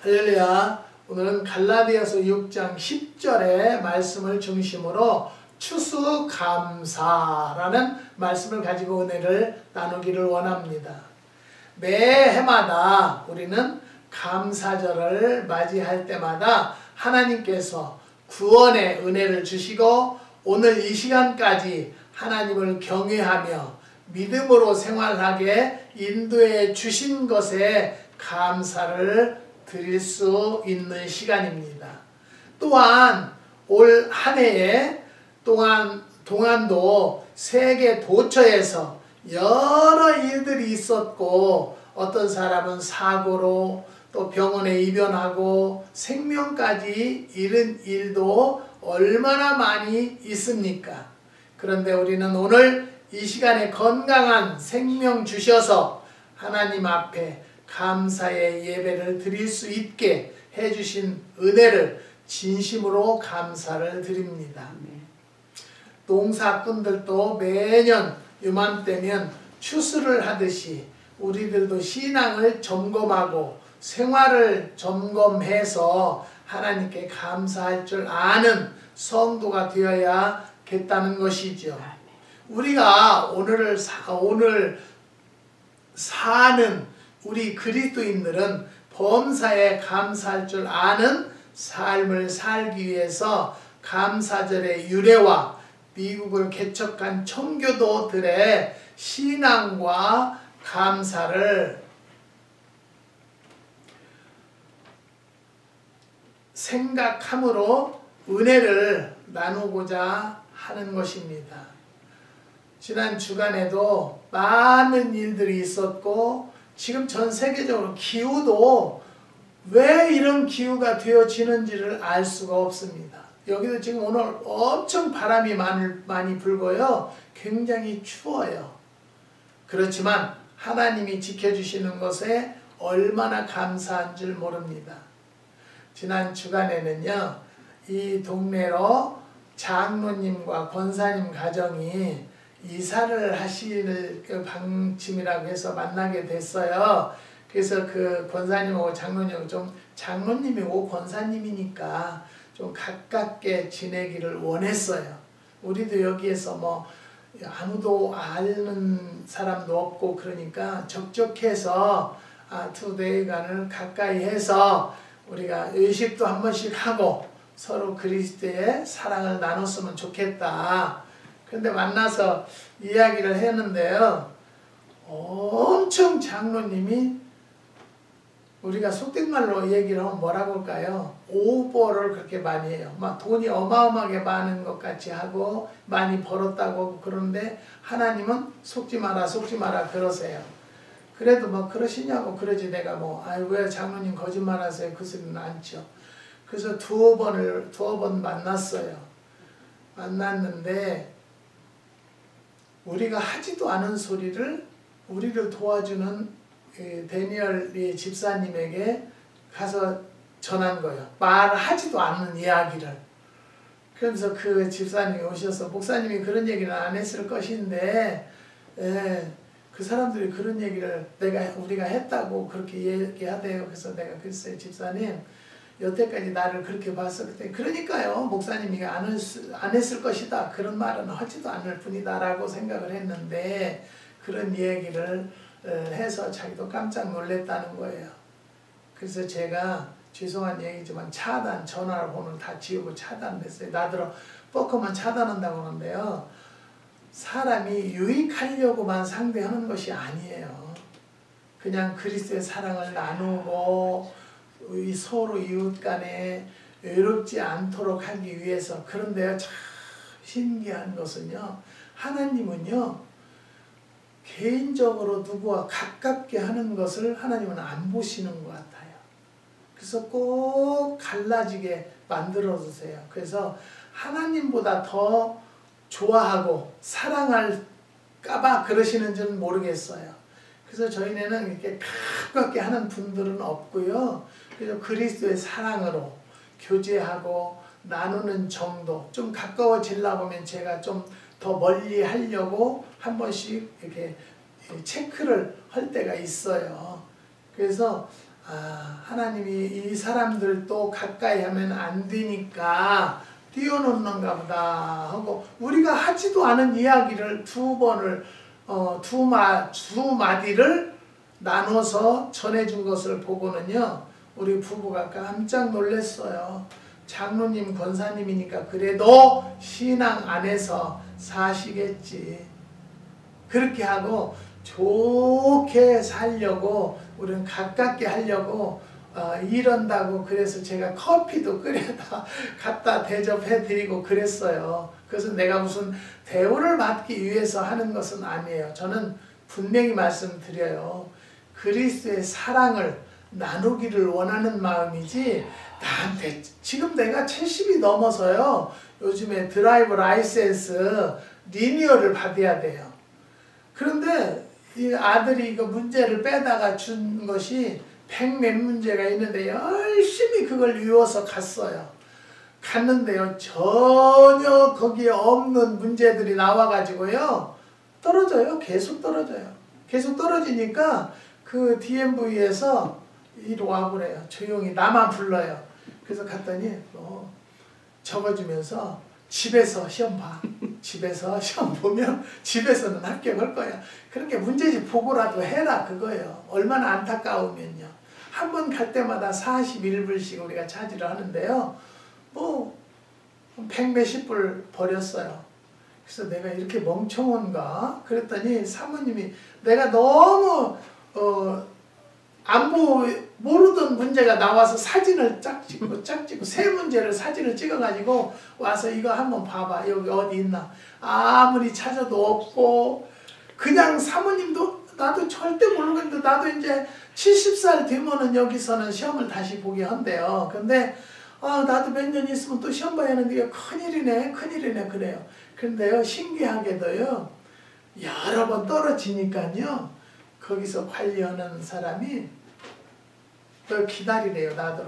할렐루야. 오늘은 갈라디아서 6장 10절의 말씀을 중심으로 추수감사라는 말씀을 가지고 은혜를 나누기를 원합니다. 매 해마다 우리는 감사절을 맞이할 때마다 하나님께서 구원의 은혜를 주시고 오늘 이 시간까지 하나님을 경외하며 믿음으로 생활하게 인도해 주신 것에 감사를 드릴 수 있는 시간입니다. 또한 올 한 해에 동안도 세계 도처에서 여러 일들이 있었고 어떤 사람은 사고로 또 병원에 입원하고 생명까지 잃은 일도 얼마나 많이 있습니까? 그런데 우리는 오늘 이 시간에 건강한 생명 주셔서 하나님 앞에 감사의 예배를 드릴 수 있게 해주신 은혜를 진심으로 감사를 드립니다. 농사꾼들도 매년 이맘때면 추수를 하듯이 우리들도 신앙을 점검하고 생활을 점검해서 하나님께 감사할 줄 아는 성도가 되어야겠다는 것이죠. 우리가 오늘 사는 우리 그리스도인들은 범사에 감사할 줄 아는 삶을 살기 위해서 감사절의 유래와 미국을 개척한 청교도들의 신앙과 감사를 생각함으로 은혜를 나누고자 하는 것입니다. 지난 주간에도 많은 일들이 있었고 지금 전 세계적으로 기후도 왜 이런 기후가 되어지는지를 알 수가 없습니다. 여기도 지금 오늘 엄청 바람이 많이 불고요. 굉장히 추워요. 그렇지만 하나님이 지켜주시는 것에 얼마나 감사한 줄 모릅니다. 지난 주간에는요. 이 동네로 장로님과 권사님 가정이 이사를 하실 방침이라고 해서 만나게 됐어요. 그래서 그 권사님하고 장로님하고 좀 장로님이고 권사님이니까 좀 가깝게 지내기를 원했어요. 우리도 여기에서 뭐 아무도 아는 사람도 없고 그러니까 적적해서 두 대간을 가까이 해서 우리가 의식도 한 번씩 하고 서로 그리스도의 사랑을 나눴으면 좋겠다. 근데 만나서 이야기를 했는데요. 엄청 장로님이 우리가 속된 말로 얘기를 하면 뭐라고 할까요? 오버를 그렇게 많이 해요. 막 돈이 어마어마하게 많은 것 같이 하고 많이 벌었다고 그러는데 하나님은 속지 마라 그러세요. 그래도 뭐 그러시냐고 그러지 내가 왜 장로님 거짓말 하세요? 그 소리는 않죠. 그래서 두어 번 만났어요. 만났는데 우리가 하지도 않은 소리를 우리를 도와주는 데니얼 집사님에게 가서 전한 거예요. 말하지도 않는 이야기를. 그러면서 그 집사님이 오셔서 목사님이 그런 얘기는 안 했을 것인데 그 사람들이 그런 얘기를 우리가 했다고 그렇게 얘기하대요. 그래서 내가 글쎄 집사님 여태까지 나를 그렇게 봤어. 그때 그러니까요. 목사님이 안 했을 것이다. 그런 말은 하지도 않을 뿐이다 라고 생각을 했는데 그런 얘기를 해서 자기도 깜짝 놀랐다는 거예요. 그래서 제가 죄송한 얘기지만 전화번호를 다 지우고 차단했어요. 나더러 뻑하면 차단한다고 하는데요. 사람이 유익하려고만 상대하는 것이 아니에요. 그냥 그리스도의 사랑을 나누고 서로 이웃 간에 외롭지 않도록 하기 위해서. 그런데요, 참 신기한 것은요, 하나님은요, 개인적으로 누구와 가깝게 하는 것을 하나님은 안 보시는 것 같아요. 그래서 꼭 갈라지게 만들어 주세요. 그래서 하나님보다 더 좋아하고 사랑할까봐 그러시는지는 모르겠어요. 그래서 저희는 이렇게 가깝게 하는 분들은 없고요. 그래서 그리스도의 사랑으로 교제하고 나누는 정도, 좀 가까워지려고 하면 제가 좀 더 멀리 하려고 한 번씩 이렇게 체크를 할 때가 있어요. 그래서 하나님이 이 사람들도 가까이 하면 안 되니까 띄워놓는가 보다 하고, 우리가 하지도 않은 이야기를 두 마디를 나눠서 전해준 것을 보고는요, 우리 부부가 깜짝 놀랐어요. 장로님, 권사님이니까 그래도 신앙 안에서 사시겠지. 그렇게 하고 좋게 살려고, 우리는 가깝게 하려고 이런다고, 그래서 제가 커피도 끓여다 갖다 대접해 드리고 그랬어요. 그래서 내가 무슨 대우를 받기 위해서 하는 것은 아니에요. 저는 분명히 말씀드려요. 그리스도의 사랑을 나누기를 원하는 마음이지, 나한테 지금 내가 70이 넘어서요, 요즘에 드라이브 라이센스 리뉴얼을 받아야 돼요. 그런데 이 아들이 이거 문제를 빼다가 준 것이 100몇 문제가 있는데 열심히 그걸 외워서 갔어요. 갔는데요, 전혀 거기에 없는 문제들이 나와가지고요, 떨어져요. 계속 떨어져요. 계속 떨어지니까 그 DMV에서 이리 와보래요. 조용히 나만 불러요. 그래서 갔더니 적어주면서 집에서 시험 봐. 집에서 시험 보면 집에서는 합격할 거야. 그렇게 문제집 보고라도 해라 그거예요. 얼마나 안타까우면요. 한 번 갈 때마다 41불씩 우리가 차지를 하는데요. 뭐 100몇십 불 버렸어요. 그래서 내가 이렇게 멍청한가? 그랬더니 사모님이 내가 너무 모르던 문제가 나와서 사진을 짝 찍고 세 문제를 사진을 찍어가지고 와서 이거 한번 봐봐. 여기 어디 있나. 아무리 찾아도 없고, 그냥 사모님도 나도 절대 모르겠는데, 나도 이제 70살 되면은 여기서는 시험을 다시 보게 한대요. 근데 나도 몇 년 있으면 또 시험 봐야 하는데 이거 큰일이네 그래요. 그런데요, 신기하게도요, 여러 번 떨어지니까요, 거기서 관리하는 사람이 너 기다리래요, 나더러.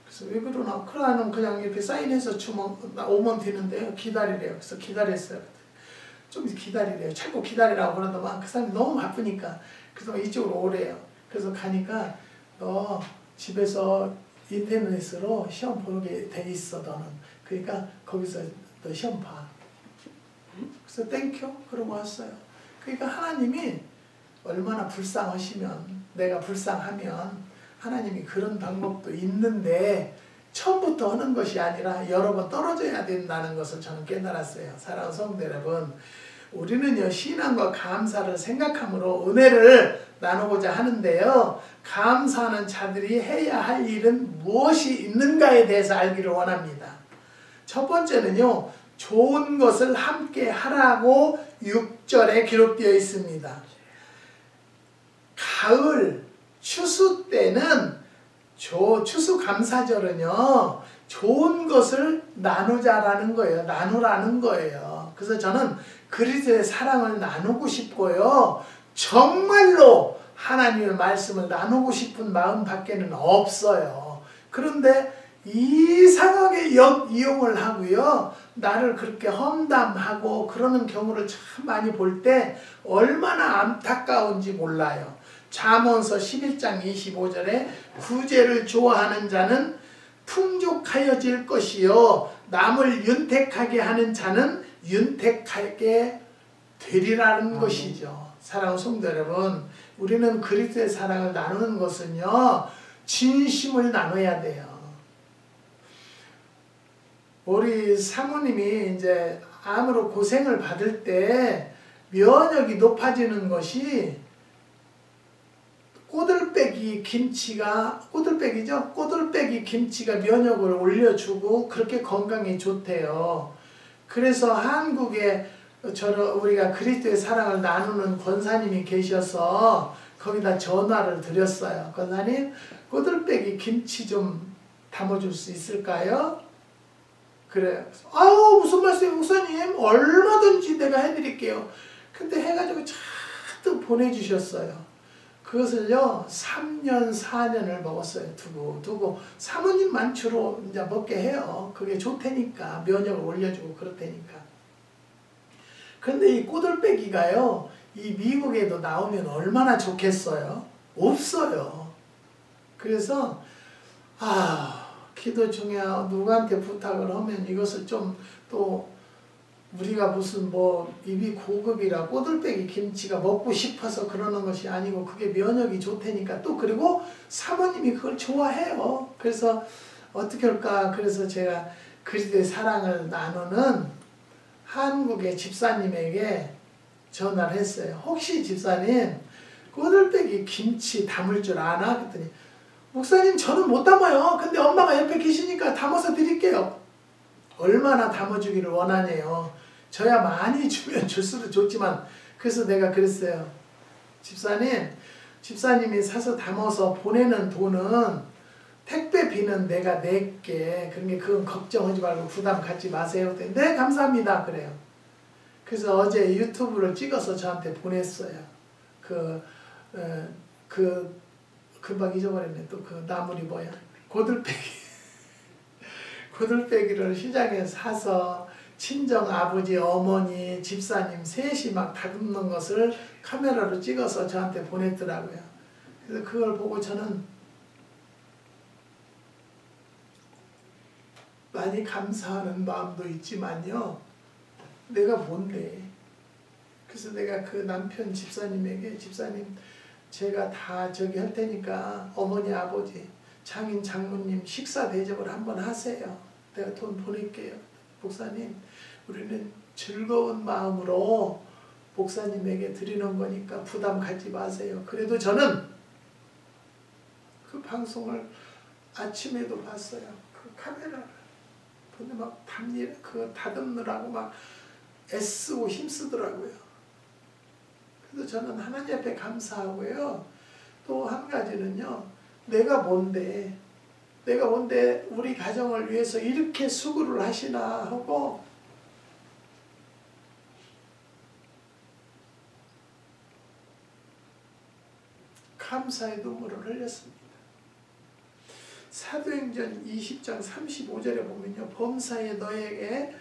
그래서 왜 그러나? 그러면 그냥 이렇게 사인해서 오면 되는데요, 기다리래요. 그래서 기다렸어요. 좀 기다리래요. 자꾸 기다리라고 그러더만 그 사람이 너무 바쁘니까. 그래서 이쪽으로 오래요. 그래서 가니까 너 집에서 인터넷으로 시험 보게 돼 있어, 너는. 그러니까 거기서 너 시험 봐. 그래서 땡큐 그러고 왔어요. 그러니까 하나님이 얼마나 불쌍하시면, 내가 불쌍하면 하나님이 그런 방법도 있는데 처음부터 하는 것이 아니라 여러 번 떨어져야 된다는 것을 저는 깨달았어요. 사랑하는 성도 여러분, 우리는요, 신앙과 감사를 생각함으로 은혜를 나누고자 하는데요, 감사하는 자들이 해야 할 일은 무엇이 있는가에 대해서 알기를 원합니다. 첫 번째는요, 좋은 것을 함께 하라고 6절에 기록되어 있습니다. 가을 추수 때는 추수감사절은요, 좋은 것을 나누자라는 거예요. 나누라는 거예요. 그래서 저는 그리스도의 사랑을 나누고 싶고요, 정말로 하나님의 말씀을 나누고 싶은 마음 밖에는 없어요. 그런데 이상하게 역이용을 하고요, 나를 그렇게 험담하고 그러는 경우를 참 많이 볼 때 얼마나 안타까운지 몰라요. 잠언서 11장 25절에 구제를 좋아하는 자는 풍족하여질 것이요, 남을 윤택하게 하는 자는 윤택하게 되리라는 것이죠. 사랑하는 성도 여러분, 우리는 그리스도의 사랑을 나누는 것은요, 진심을 나눠야 돼요. 우리 사모님이 이제 암으로 고생을 받을 때 면역이 높아지는 것이 꼬들빼기 김치가 면역을 올려주고 그렇게 건강에 좋대요. 그래서 한국에 우리가 그리스도의 사랑을 나누는 권사님이 계셔서 거기다 전화를 드렸어요. 권사님, 꼬들빼기 김치 좀 담아줄 수 있을까요? 그래요. 아우, 무슨 말씀이에요, 목사님? 얼마든지 내가 해드릴게요. 근데 해가지고 잔뜩 보내주셨어요. 그것을요, 3년, 4년을 먹었어요. 두고. 사모님만 주로 이제 먹게 해요. 그게 좋다니까. 면역을 올려주고 그렇다니까. 근데 이 꼬들빼기가요, 이 미국에도 나오면 얼마나 좋겠어요? 없어요. 그래서 기도 중에 누구한테 부탁을 하면 이것을 좀 또 우리가 무슨 뭐 입이 고급이라 꼬들빼기 김치가 먹고 싶어서 그러는 것이 아니고 그게 면역이 좋다니까 또 그리고 사모님이 그걸 좋아해요. 그래서 어떻게 할까? 그래서 제가 그리스도의 사랑을 나누는 한국의 집사님에게 전화를 했어요. 혹시 집사님 꼬들빼기 김치 담을 줄 아나? 그랬더니 목사님 저는 못 담아요. 근데 엄마가 옆에 계시니까 담아서 드릴게요. 얼마나 담아주기를 원하네요. 저야 많이 주면 줄수록 좋지만 그래서 내가 그랬어요. 집사님이 사서 담아서 보내는 돈은 택배비는 내가 낼게. 그러니까 그건 걱정하지 말고 부담 갖지 마세요. 네 감사합니다. 그래요. 그래서 어제 유튜브를 찍어서 저한테 보냈어요. 금방 잊어버렸네. 또 그 나물이 뭐야? 고들빼기. 고들빼기를 시장에 사서 친정 아버지, 어머니, 집사님 셋이 막 다듬는 것을 카메라로 찍어서 저한테 보냈더라고요. 그래서 그걸 보고 저는 많이 감사하는 마음도 있지만요. 내가 뭔데. 그래서 내가 그 남편 집사님에게 집사님 제가 다 저기 할 테니까 어머니, 아버지, 장인, 장모님 식사 대접을 한번 하세요. 내가 돈 보낼게요. 목사님 우리는 즐거운 마음으로 목사님에게 드리는 거니까 부담 갖지 마세요. 그래도 저는 그 방송을 아침에도 봤어요. 그 카메라를. 근데 막 그거 다듬느라고 막 애쓰고 힘쓰더라고요. 그래서 저는 하나님 앞에 감사하고요. 또 한 가지는요. 내가 뭔데 우리 가정을 위해서 이렇게 수고를 하시나 하고 감사의 눈물을 흘렸습니다. 사도행전 20장 35절에 보면요. 범사에 너에게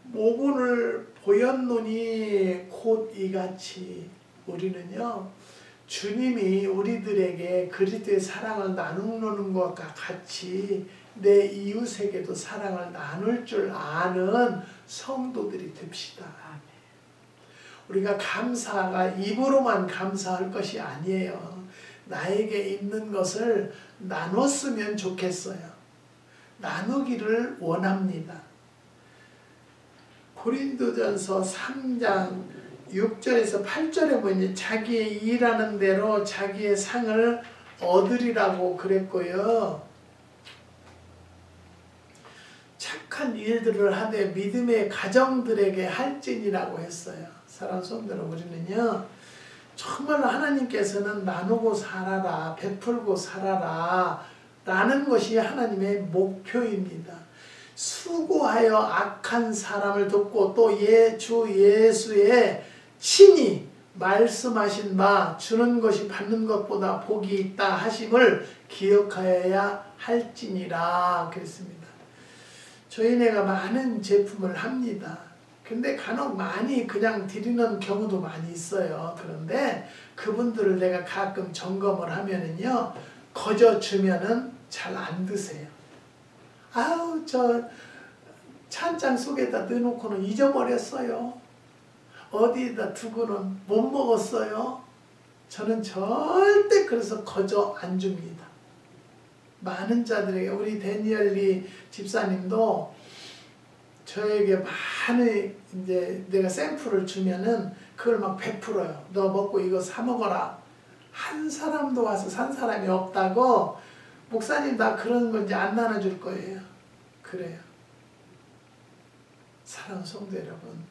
모분을 보였노니 곧 이같이 우리는요. 주님이 우리들에게 그리스도의 사랑을 나누는 것과 같이 내 이웃에게도 사랑을 나눌 줄 아는 성도들이 됩시다. 우리가 감사가 입으로만 감사할 것이 아니에요. 나에게 있는 것을 나눴으면 좋겠어요. 나누기를 원합니다. 고린도전서 3장 6절에서 8절에 보니 자기의 일하는 대로 자기의 상을 얻으리라고 그랬고요. 착한 일들을 하되 믿음의 가정들에게 할지니라고 했어요. 사랑하는 성도들, 우리는요. 정말로 하나님께서는 나누고 살아라, 베풀고 살아라 라는 것이 하나님의 목표입니다. 수고하여 악한 사람을 돕고 또 주 예수의 친히 말씀하신 바 주는 것이 받는 것보다 복이 있다 하심을 기억하여야 할지니라 그랬습니다. 저희네가 많은 제품을 합니다. 근데 간혹 많이 그냥 드리는 경우도 많이 있어요. 그런데 그분들을 내가 가끔 점검을 하면은요, 거저 주면은 잘 안 드세요. 아우, 저 찬장 속에다 넣어놓고는 잊어버렸어요. 어디에다 두고는 못 먹었어요. 저는 절대 그래서 거저 안 줍니다. 많은 자들에게, 우리 데니엘리 집사님도 저에게 많이 이제 내가 샘플을 주면은 그걸 막 베풀어요. 너 먹고 이거 사 먹어라. 한 사람도 와서 산 사람이 없다고. 목사님 나 그런 거 이제 안 나눠줄 거예요. 그래요. 사랑하는 성도 여러분,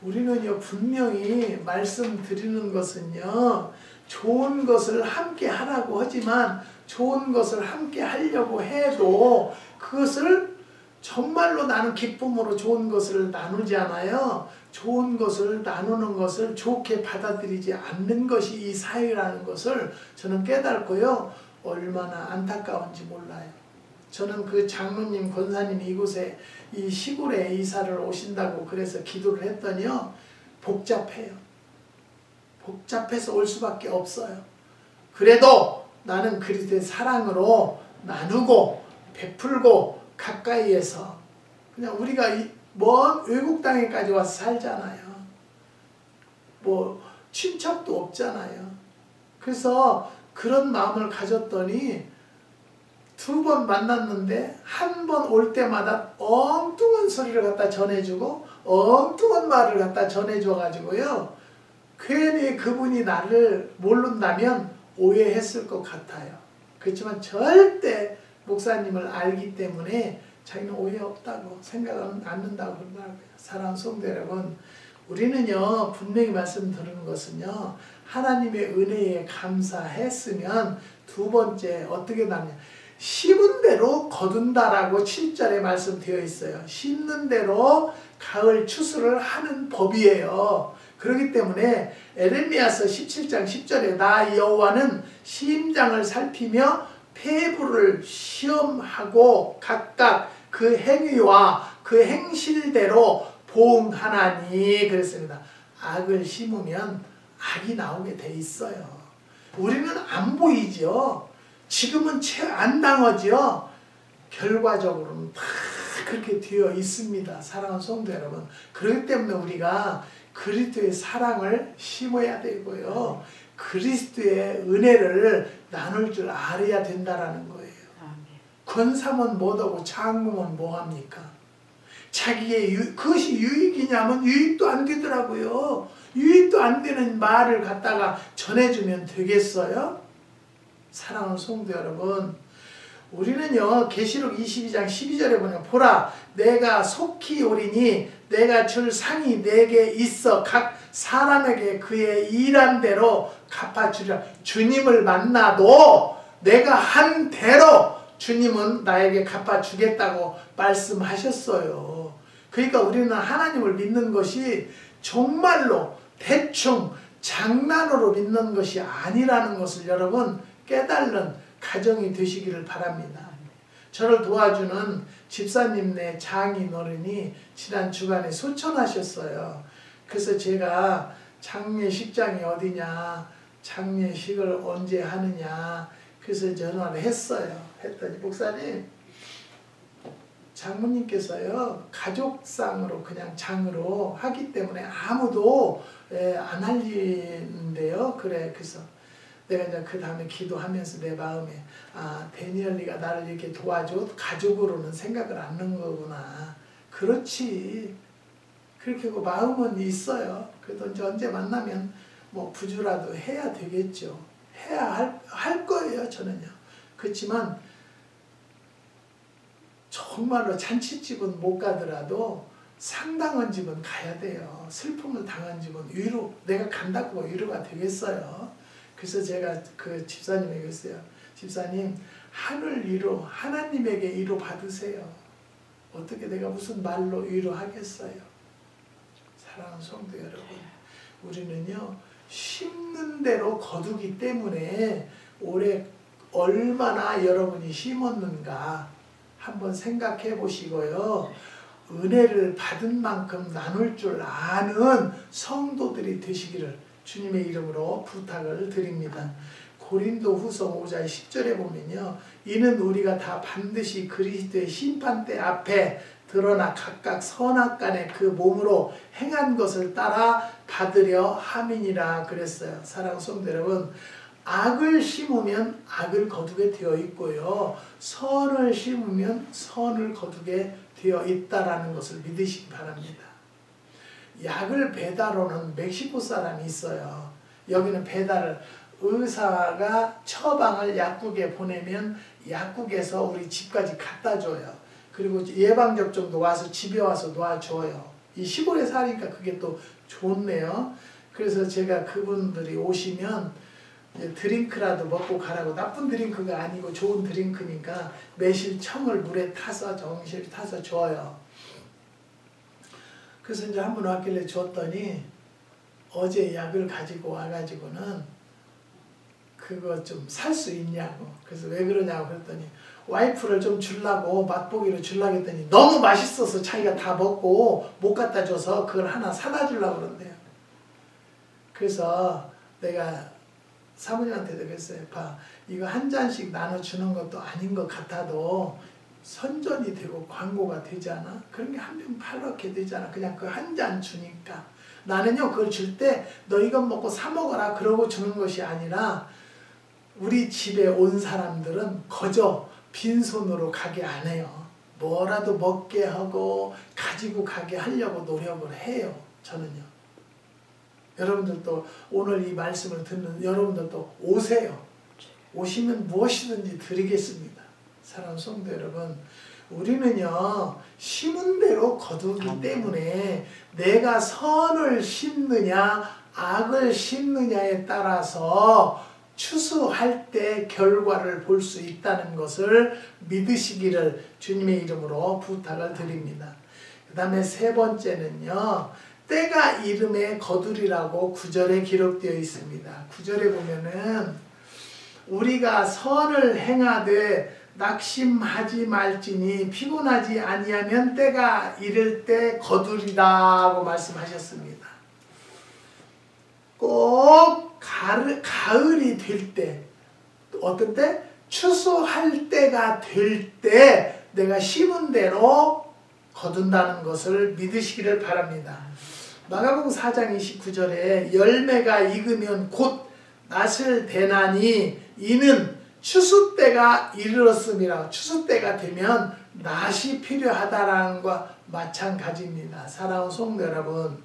우리는요 분명히 말씀드리는 것은요 좋은 것을 함께 하라고 하지만 좋은 것을 함께 하려고 해도 그것을 정말로 나는 기쁨으로 좋은 것을 나누지 않아요. 좋은 것을 나누는 것을 좋게 받아들이지 않는 것이 이 사회라는 것을 저는 깨닫고요. 얼마나 안타까운지 몰라요. 저는 그 장로님, 권사님이 이곳에 이 시골에 이사를 오신다고 그래서 기도를 했더니요. 복잡해요. 복잡해서 올 수밖에 없어요. 그래도 나는 그리스도의 사랑으로 나누고 베풀고 가까이에서 그냥 우리가 먼 외국 땅에까지 와서 살잖아요. 뭐 친척도 없잖아요. 그래서 그런 마음을 가졌더니 2번 만났는데 한 번 올 때마다 엉뚱한 소리를 갖다 전해주고 엉뚱한 말을 갖다 전해줘가지고요. 괜히 그분이 나를 모른다면 오해했을 것 같아요. 그렇지만 절대 목사님을 알기 때문에 자기는 오해 없다고 생각은 않는다고 그러더라고요. 사랑하는 성도 여러분, 우리는요 분명히 말씀드리는 것은요 하나님의 은혜에 감사했으면 두 번째 어떻게 나느냐, 심은 대로 거둔다라고 7절에 말씀되어 있어요. 심는 대로 가을 추수를 하는 법이에요. 그렇기 때문에 에레미야서 17장 10절에 나 여호와는 심장을 살피며 폐부를 시험하고 각각 그 행위와 그 행실대로 보응하나니 그랬습니다. 악을 심으면 악이 나오게 돼 있어요. 우리는 안 보이죠. 지금은 채 안 당하죠. 결과적으로는 다 그렇게 되어 있습니다. 사랑하는 성도 여러분, 그렇기 때문에 우리가 그리스도의 사랑을 심어야 되고요. 그리스도의 은혜를 나눌 줄 알아야 된다라는 거예요. 권사면 뭐하고 장로면 뭐합니까? 자기의 그것이 유익이냐면 유익도 안 되더라고요. 유익도 안 되는 말을 갖다가 전해주면 되겠어요? 사랑하는 성도 여러분, 우리는요 계시록 22장 12절에 보면 보라 내가 속히 오리니 내가 줄 상이 내게 있어 각 사람에게 그의 일한 대로 갚아주리라. 주님을 만나도 내가 한 대로 주님은 나에게 갚아주겠다고 말씀하셨어요. 그러니까 우리는 하나님을 믿는 것이 정말로 대충 장난으로 믿는 것이 아니라는 것을 여러분 깨달는 가정이 되시기를 바랍니다. 저를 도와주는 집사님네 장인 어른이 지난 주간에 소천하셨어요. 그래서 제가 장례식장이 어디냐, 장례식을 언제 하느냐, 그래서 전화를 했어요. 했더니 목사님, 장모님께서요 가족상으로 그냥 장으로 하기 때문에 아무도 안 알리는데요. 그래, 그래서 내가 이제 그 다음에 기도하면서 내 마음에 데니엘리가 나를 이렇게 도와줘 가족으로는 생각을 안 하는 거구나. 그렇지. 그렇게 그 마음은 있어요. 그래도 이제 언제 만나면 뭐 부주라도 해야 되겠죠. 해야 할 거예요, 저는요. 그렇지만 정말로 잔치집은 못 가더라도 상당한 집은 가야 돼요. 슬픔을 당한 집은 위로, 내가 간다고 위로가 되겠어요. 그래서 제가 그 집사님에게 했어요. 집사님, 하늘 위로, 하나님에게 위로 받으세요. 어떻게 내가 무슨 말로 위로하겠어요. 사랑하는 성도 여러분, 우리는요 심는 대로 거두기 때문에 올해 얼마나 여러분이 심었는가 한번 생각해 보시고요. 은혜를 받은 만큼 나눌 줄 아는 성도들이 되시기를 주님의 이름으로 부탁을 드립니다. 고린도 후서 5장 10절에 보면요. 이는 우리가 다 반드시 그리스도의 심판대 앞에 드러나 각각 선악간에 그 몸으로 행한 것을 따라 받으려 함이니라 그랬어요. 사랑하는 성도 여러분, 악을 심으면 악을 거두게 되어 있고요. 선을 심으면 선을 거두게 되어 있다라는 것을 믿으시기 바랍니다. 약을 배달하는 멕시코 사람이 있어요. 여기는 배달을 의사가 처방을 약국에 보내면 약국에서 우리 집까지 갖다 줘요. 그리고 예방접종도 와서 집에 와서 놔줘요. 이 시골에 사니까 그게 또 좋네요. 그래서 제가 그분들이 오시면 드링크라도 먹고 가라고, 나쁜 드링크가 아니고 좋은 드링크니까 매실 청을 물에 타서 정실 타서 줘요. 그래서 이제 한 번 왔길래 줬더니 어제 약을 가지고 와가지고는 그거 좀 살 수 있냐고. 그래서 왜 그러냐고 그랬더니 와이프를 좀 주려고 맛보기로 주려고 했더니 너무 맛있어서 자기가 다 먹고 못 갖다 줘서 그걸 하나 사다 주려고 그런대요. 그래서 내가 사모님한테도 그랬어요. 봐, 이거 한 잔씩 나눠주는 것도 아닌 것 같아도 선전이 되고 광고가 되지 않아? 그런 게 한 병 팔렇게 되잖아. 그냥 그 한 잔 주니까. 나는요, 그걸 줄 때 너 이것 먹고 사 먹어라 그러고 주는 것이 아니라 우리 집에 온 사람들은 거저 빈손으로 가게 안 해요. 뭐라도 먹게 하고 가지고 가게 하려고 노력을 해요. 저는요. 여러분들도 오늘 이 말씀을 듣는 여러분들도 오세요. 오시면 무엇이든지 드리겠습니다. 사랑하는 성도 여러분, 우리는요 심은 대로 거두기 때문에 내가 선을 심느냐 악을 심느냐에 따라서 추수할 때 결과를 볼 수 있다는 것을 믿으시기를 주님의 이름으로 부탁을 드립니다. 그 다음에 세 번째는요, 때가 이름에 거두리라고 9절에 기록되어 있습니다. 9절에 보면은 우리가 선을 행하되 낙심하지 말지니 피곤하지 아니하면 때가 이를 때 거두리라고 말씀하셨습니다. 꼭 가을이 될 때, 어떤 때? 추수할 때가 될 때 내가 심은 대로 거둔다는 것을 믿으시기를 바랍니다. 마가복음 4장 29절에 열매가 익으면 곧 낫을 대나니 이는 추수 때가 이르렀음이라. 추수 때가 되면 낫이 필요하다라는 것과 마찬가지입니다. 사랑하는 성도 여러분,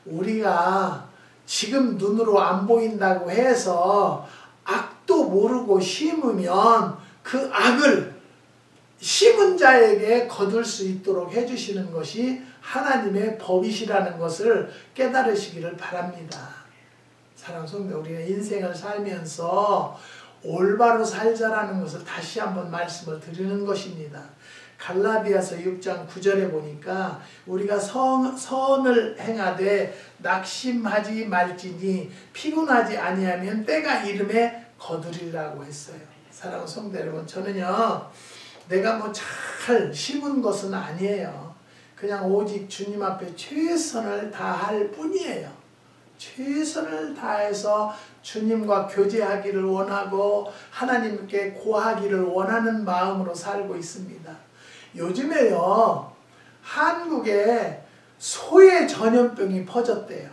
우리가 지금 눈으로 안 보인다고 해서 악도 모르고 심으면 그 악을 심은 자에게 거둘 수 있도록 해주시는 것이 하나님의 법이시라는 것을 깨달으시기를 바랍니다. 사랑하는 성도, 우리가 인생을 살면서 올바로 살자라는 것을 다시 한번 말씀을 드리는 것입니다. 갈라디아서 6장 9절에 보니까 우리가 선을 행하되 낙심하지 말지니 피곤하지 아니하면 때가 이름에 거두리라고 했어요. 사랑하는 성도 여러분, 저는요 내가 뭐 잘 심은 것은 아니에요. 그냥 오직 주님 앞에 최선을 다할 뿐이에요. 최선을 다해서 주님과 교제하기를 원하고 하나님께 고하기를 원하는 마음으로 살고 있습니다. 요즘에요 한국에 소외 전염병이 퍼졌대요.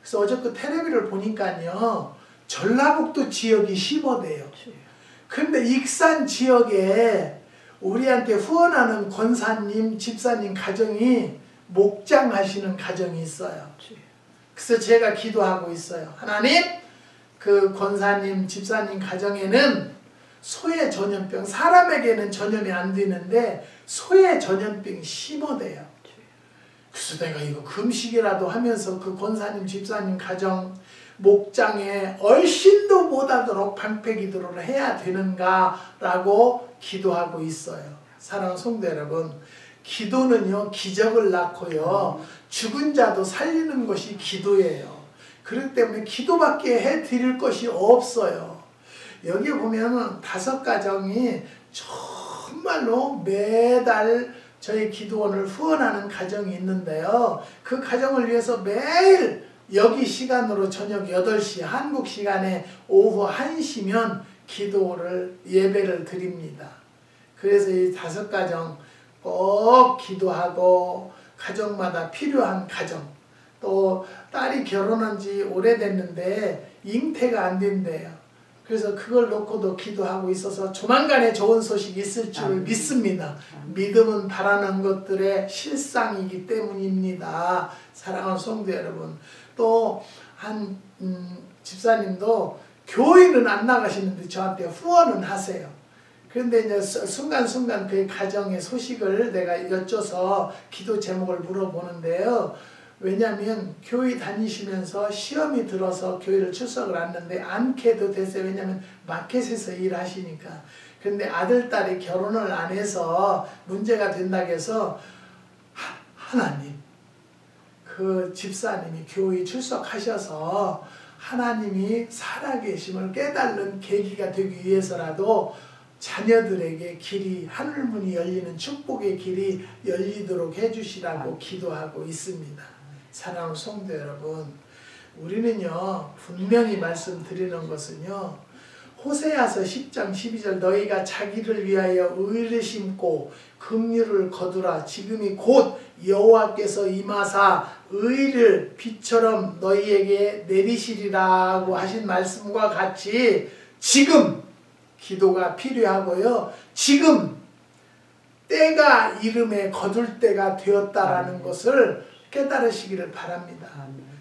그래서 어제 그 텔레비를 보니까요 전라북도 지역이 심하대요. 그런데 익산 지역에 우리한테 후원하는 권사님, 집사님 가정이 목장하시는 가정이 있어요. 그래서 제가 기도하고 있어요. 하나님, 그 권사님, 집사님 가정에는 소외 전염병, 사람에게는 전염이 안 되는데 소외 전염병이 심하대요. 그래서 내가 이거 금식이라도 하면서 그 권사님, 집사님 가정 목장에 얼씬도 못하도록 방패기도를 해야 되는가라고 기도하고 있어요. 사랑하는 성도 여러분, 기도는요 기적을 낳고요 죽은 자도 살리는 것이 기도예요. 그렇기 때문에 기도밖에 해드릴 것이 없어요. 여기 보면 5가정이 정말로 매달 저희 기도원을 후원하는 가정이 있는데요. 그 가정을 위해서 매일 여기 시간으로 저녁 8시 한국 시간에 오후 1시면 기도를 예배를 드립니다. 그래서 이 5가정 꼭 기도하고 가정마다 필요한 가정, 또 딸이 결혼한 지 오래됐는데 잉태가 안 된대요. 그래서 그걸 놓고도 기도하고 있어서 조만간에 좋은 소식이 있을 줄 믿습니다. 믿음은 바라는 것들의 실상이기 때문입니다. 사랑하는 성도 여러분, 또 한 집사님도 교회는 안 나가시는데 저한테 후원은 하세요. 그런데 이제 순간순간 그 가정의 소식을 내가 여쭤서 기도 제목을 물어보는데요. 왜냐하면 교회 다니시면서 시험이 들어서 교회를 출석을 했는데 않게도 됐어요. 왜냐하면 마켓에서 일하시니까. 그런데 아들, 딸이 결혼을 안 해서 문제가 된다고 해서 하나님, 그 집사님이 교회 출석하셔서 하나님이 살아계심을 깨달는 계기가 되기 위해서라도 자녀들에게 길이, 하늘문이 열리는 축복의 길이 열리도록 해주시라고 기도하고 있습니다. 사랑하는 성도 여러분, 우리는요 분명히 말씀드리는 것은요 호세아서 10장 12절 너희가 자기를 위하여 의를 심고 긍휼을 거두라 지금이 곧 여호와께서 임하사 의를 비처럼 너희에게 내리시리라고 하신 말씀과 같이 지금 기도가 필요하고요. 지금 때가 이름에 거둘 때가 되었다라는 것을 깨달으시기를 바랍니다.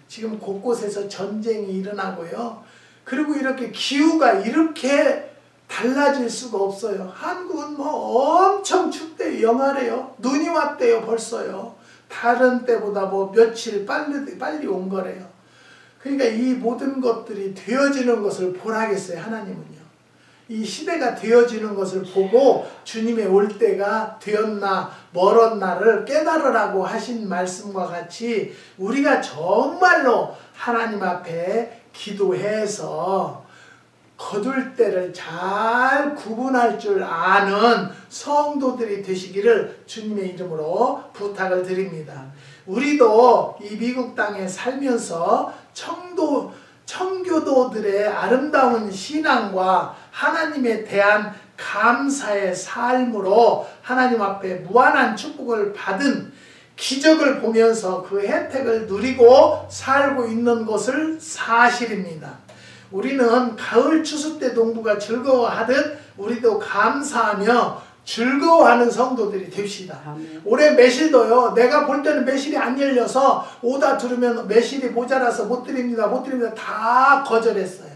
지금 곳곳에서 전쟁이 일어나고요. 그리고 이렇게 기후가 이렇게 달라질 수가 없어요. 한국은 뭐 엄청 춥대요. 영하래요. 눈이 왔대요. 벌써요. 다른 때보다 뭐 며칠 빨리 온 거래요. 그러니까 이 모든 것들이 되어지는 것을 보라겠어요. 하나님은요. 이 시대가 되어지는 것을 보고 주님의 올 때가 되었나 멀었나를 깨달으라고 하신 말씀과 같이 우리가 정말로 하나님 앞에 기도해서 거둘 때를 잘 구분할 줄 아는 성도들이 되시기를 주님의 이름으로 부탁을 드립니다. 우리도 이 미국 땅에 살면서 청교도들의 아름다운 신앙과 하나님에 대한 감사의 삶으로 하나님 앞에 무한한 축복을 받은 기적을 보면서 그 혜택을 누리고 살고 있는 것을 사실입니다. 우리는 가을 추수 때 농부가 즐거워하듯 우리도 감사하며 즐거워하는 성도들이 됩시다. 올해 매실도요. 내가 볼 때는 매실이 안 열려서 오다 들으면 매실이 모자라서 못 드립니다. 다 거절했어요.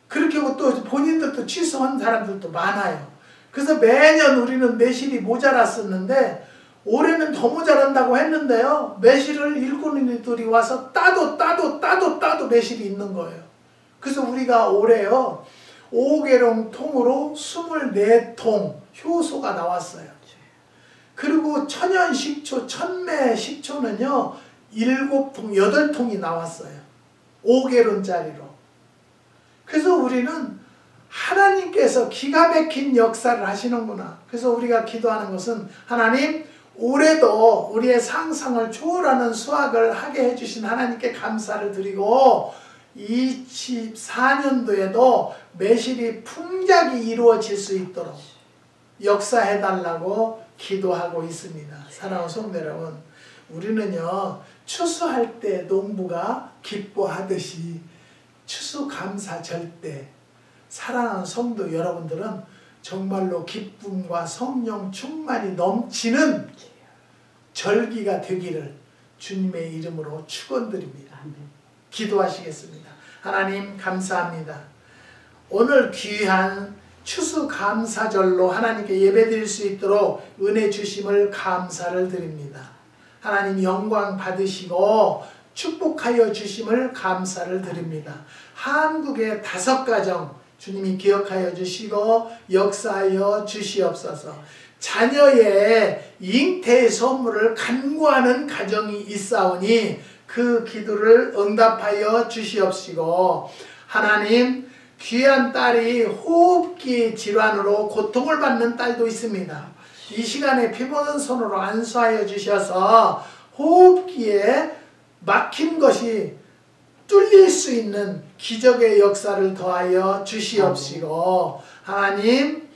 그렇게 하고 또 본인들도 취소한 사람들도 많아요. 그래서 매년 우리는 매실이 모자랐었는데 올해는 더 모자란다고 했는데요. 매실을 일꾼들이 와서 따도 매실이 있는 거예요. 그래서 우리가 올해요. 5개롱 통으로 24통 효소가 나왔어요. 그리고 천연 식초, 천매 식초는요. 7통, 8통이 나왔어요. 5개론짜리로. 그래서 우리는 하나님께서 기가 막힌 역사를 하시는구나. 그래서 우리가 기도하는 것은 하나님 올해도 우리의 상상을 초월하는 수확을 하게 해주신 하나님께 감사를 드리고 24년도에도 매실이 풍작이 이루어질 수 있도록 역사해달라고 기도하고 있습니다. 사랑하는 성도 여러분, 우리는요 추수할 때 농부가 기뻐하듯이 추수감사절 때 사랑하는 성도 여러분들은 정말로 기쁨과 성령 충만이 넘치는 절기가 되기를 주님의 이름으로 축원드립니다. 기도하시겠습니다. 하나님 감사합니다. 오늘 귀한 추수감사절로 하나님께 예배드릴 수 있도록 은혜 주심을 감사를 드립니다. 하나님 영광 받으시고 축복하여 주심을 감사를 드립니다. 한국의 5가정 주님이 기억하여 주시고 역사하여 주시옵소서. 자녀의 잉태의 선물을 간구하는 가정이 있사오니 그 기도를 응답하여 주시옵시고 하나님 귀한 딸이 호흡기 질환으로 고통을 받는 딸도 있습니다. 이 시간에 피보는 손으로 안수하여 주셔서 호흡기에 막힌 것이 뚫릴 수 있는 기적의 역사를 더하여 주시옵시고 하나님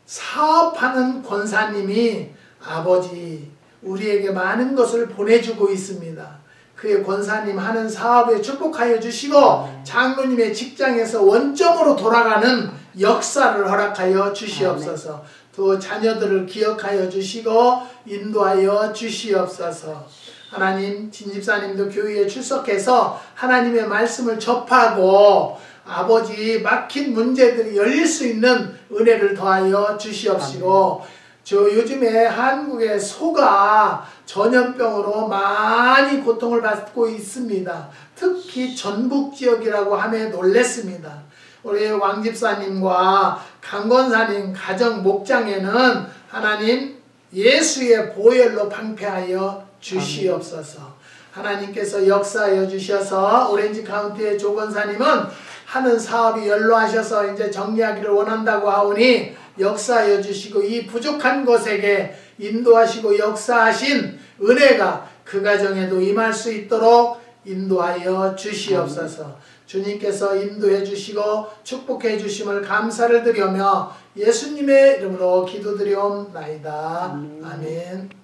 사업하는 권사님이 아버지 우리에게 많은 것을 보내주고 있습니다. 그의 권사님 하는 사업에 축복하여 주시고 장로님의 직장에서 원점으로 돌아가는 역사를 허락하여 주시옵소서. 또 자녀들을 기억하여 주시고 인도하여 주시옵소서. 하나님 진집사님도 교회에 출석해서 하나님의 말씀을 접하고 아버지 막힌 문제들이 열릴 수 있는 은혜를 더하여 주시옵시고 저 요즘에 한국의 소가 전염병으로 많이 고통을 받고 있습니다. 특히 전북 지역이라고 하며 놀랬습니다. 우리 왕집사님과 강권사님 가정 목장에는 하나님 예수의 보혈로 방패하여 주시옵소서. 하나님께서 역사하여 주셔서 오렌지 카운티의 조건사님은 하는 사업이 연로하셔서 이제 정리하기를 원한다고 하오니 역사하여 주시고 이 부족한 것에게 인도하시고 역사하신 은혜가 그 가정에도 임할 수 있도록 인도하여 주시옵소서. 주님께서 인도해 주시고 축복해 주심을 감사를 드리며 예수님의 이름으로 기도드리옵나이다. 아멘.